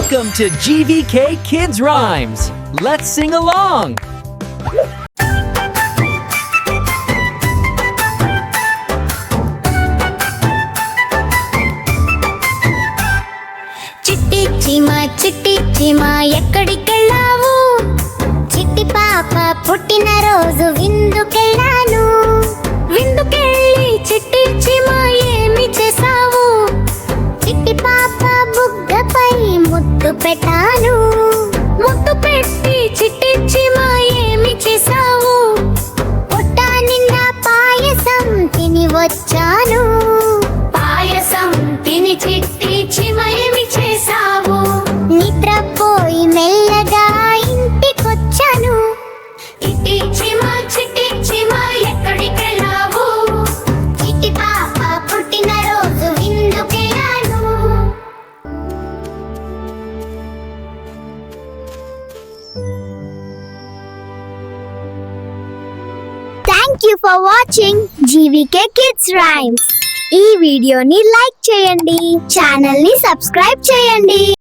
Welcome to GVK Kids Rhymes. Let's sing along. చిట్టి చీమా ఎక్కడికెళ్ళావు? చిట్టి పాప పుట్టిన రోజు విందుకెళ్ళాను. విందుకెళ్ళి చిట్టి చీమా ఏమి చేసావు? చిట్టి పాప బుగ్గపై ముద్దు పెట్టాను. ముద్దు పెట్టి చిట్టి చీమా ఏమి చేసావు? పొట్ట నిండా పాయసం తిని వచ్చాను. పాయసం తిని చిట్టి చీమ ఏమి చేసావు? నిద్రపోయి మెల్లగా ఇంటికొచ్చాను. చిట్టి చీమ ఎక్కడికెళ్ళావు? చిట్టి పాప పుట్టిన రోజు విందుకెళ్ళాను. Thank you for watching GVK kids rhymes. ఈ వీడియోని లైక్ చేయండి, ఛానల్ ని సబ్స్క్రైబ్ చేయండి.